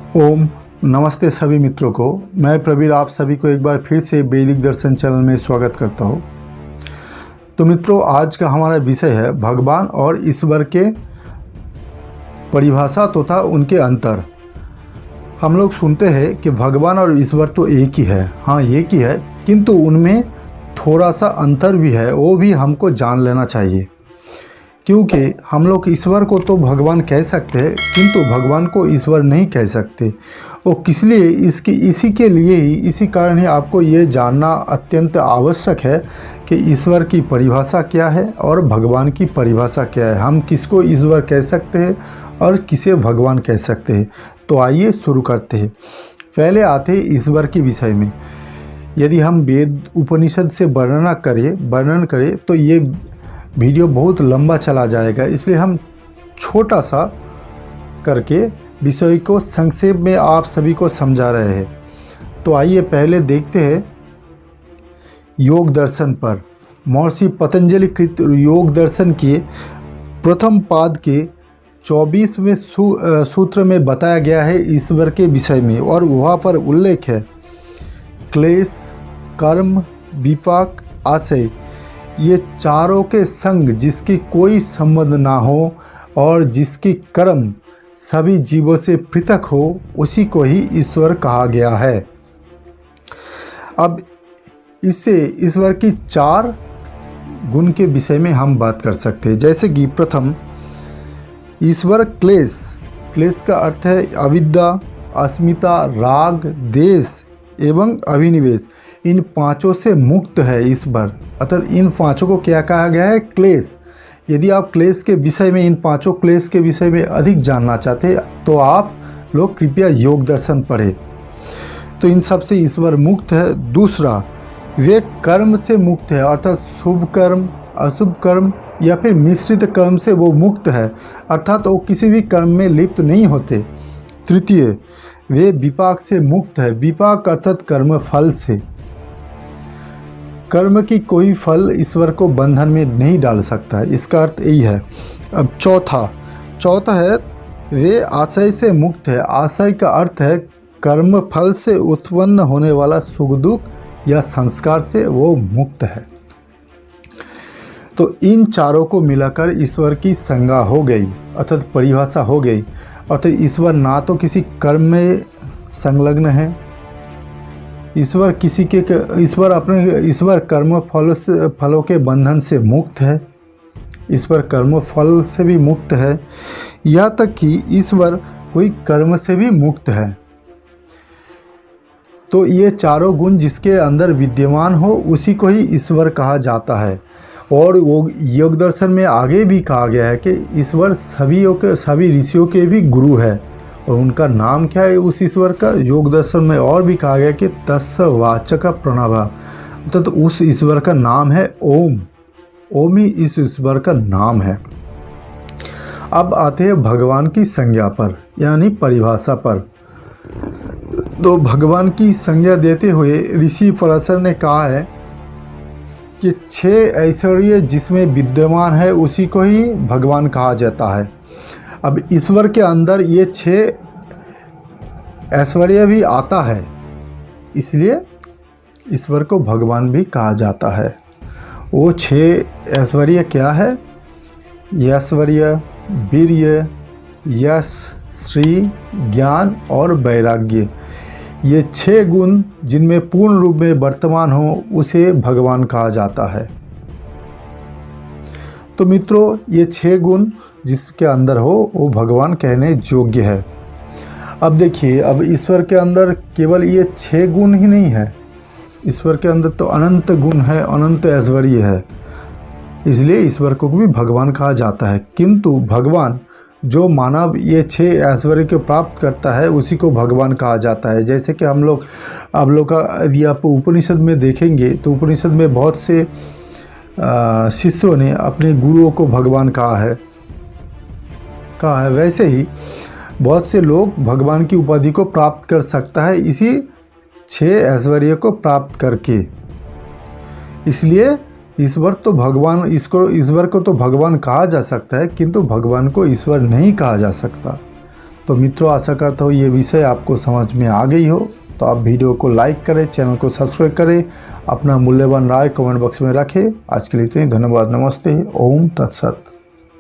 ओम नमस्ते सभी मित्रों को। मैं प्रवीर आप सभी को एक बार फिर से वैदिक दर्शन चैनल में स्वागत करता हूँ। तो मित्रों, आज का हमारा विषय है भगवान और ईश्वर के परिभाषा तथा उनके अंतर। हम लोग सुनते हैं कि भगवान और ईश्वर तो एक ही है, हाँ एक ही है, किंतु उनमें थोड़ा सा अंतर भी है, वो भी हमको जान लेना चाहिए। क्योंकि हम लोग ईश्वर को तो भगवान कह सकते हैं किंतु भगवान को ईश्वर नहीं कह सकते। वो किस लिए, इसी के लिए ही, इसी कारण ही आपको ये जानना अत्यंत आवश्यक है कि ईश्वर की परिभाषा क्या है और भगवान की परिभाषा क्या है। हम किसको ईश्वर कह सकते हैं और किसे भगवान कह सकते हैं। तो आइए शुरू करते हैं। पहले आते हैं ईश्वर के विषय में। यदि हम वेद उपनिषद से वर्णन करें तो ये वीडियो बहुत लंबा चला जाएगा, इसलिए हम छोटा सा करके विषय को संक्षेप में आप सभी को समझा रहे हैं। तो आइए पहले देखते हैं योग दर्शन पर। महर्षि पतंजलि कृत योग दर्शन के प्रथम पाद के 24वें सूत्र में बताया गया है ईश्वर के विषय में, और वहाँ पर उल्लेख है क्लेश, कर्म, विपाक, आशय, ये चारों के संग जिसकी कोई संबंध ना हो और जिसकी कर्म सभी जीवों से पृथक हो, उसी को ही ईश्वर कहा गया है। अब इससे ईश्वर की 4 गुण के विषय में हम बात कर सकते हैं। जैसे कि प्रथम, ईश्वर क्लेश का अर्थ है अविद्या, अस्मिता, राग, देश एवं अभिनिवेश। इन 5 से मुक्त है ईश्वर, अर्थात इन 5 को क्या कहा गया है? क्लेश। यदि आप क्लेश के विषय में, इन 5 क्लेश के विषय में अधिक जानना चाहते हैं तो आप लोग कृपया योग दर्शन पढ़ें। तो इन सब से ईश्वर मुक्त है। दूसरा, वे कर्म से मुक्त है, अर्थात शुभ कर्म, अशुभ कर्म या फिर मिश्रित कर्म से वो मुक्त है, अर्थात वो किसी भी कर्म में लिप्त नहीं होते। तृतीय, वे विपाक से मुक्त है। विपाक अर्थात कर्म फल से। कर्म की कोई फल ईश्वर को बंधन में नहीं डाल सकता है, इसका अर्थ यही है। अब चौथा है वे आशय से मुक्त है। आशय का अर्थ है कर्म फल से उत्पन्न होने वाला सुख दुख या संस्कार से वो मुक्त है। तो इन चारों को मिलाकर ईश्वर की संज्ञा हो गई, अर्थात परिभाषा हो गई। अर्थात ईश्वर ना तो किसी कर्म में संलग्न है, ईश्वर कर्म फलों के बंधन से मुक्त है, ईश्वर कर्म फल से भी मुक्त है, यहाँ तक कि ईश्वर कोई कर्म से भी मुक्त है। तो ये चारों गुण जिसके अंदर विद्यमान हो उसी को ही ईश्वर कहा जाता है। और वो योग दर्शन में आगे भी कहा गया है कि ईश्वर सभी ऋषियों के भी गुरु है। और उनका नाम क्या है उस ईश्वर का? योग दर्शन में और भी कहा गया कि तस्य वाचक प्रणवा, तो उस ईश्वर का नाम है ओम। ओम ही इस ईश्वर का नाम है। अब आते हैं भगवान की संज्ञा पर, यानी परिभाषा पर। तो भगवान की संज्ञा देते हुए ऋषि पराशर ने कहा है कि 6 ऐश्वर्य जिसमें विद्यमान है उसी को ही भगवान कहा जाता है। अब ईश्वर के अंदर ये 6 ऐश्वर्य भी आता है, इसलिए ईश्वर को भगवान भी कहा जाता है। वो 6 ऐश्वर्य क्या है? ऐश्वर्य, वीर्य, यश, श्री, ज्ञान और वैराग्य। ये 6 गुण जिनमें पूर्ण रूप में वर्तमान हो उसे भगवान कहा जाता है। तो मित्रों, ये 6 गुण जिसके अंदर हो वो भगवान कहने योग्य है। अब देखिए, अब ईश्वर के अंदर केवल ये 6 गुण ही नहीं है, ईश्वर के अंदर तो अनंत गुण है, अनंत ऐश्वर्य है, इसलिए ईश्वर को भी भगवान कहा जाता है। किंतु भगवान, जो मानव ये 6 ऐश्वर्य को प्राप्त करता है उसी को भगवान कहा जाता है। जैसे कि आप लोग का यदि आप उपनिषद में देखेंगे तो उपनिषद में बहुत से शिष्यों ने अपने गुरुओं को भगवान कहा है। वैसे ही बहुत से लोग भगवान की उपाधि को प्राप्त कर सकता है इसी 6 ऐश्वर्य को प्राप्त करके। इसलिए ईश्वर को तो भगवान कहा जा सकता है, किंतु भगवान को ईश्वर नहीं कहा जा सकता। तो मित्रों, आशा करता हूँ ये विषय आपको समझ में आ गई हो। तो आप वीडियो को लाइक करें, चैनल को सब्सक्राइब करें, अपना मूल्यवान राय कमेंट बॉक्स में रखें। आज के लिए इतना ही, धन्यवाद, नमस्ते, ओम तत्सत।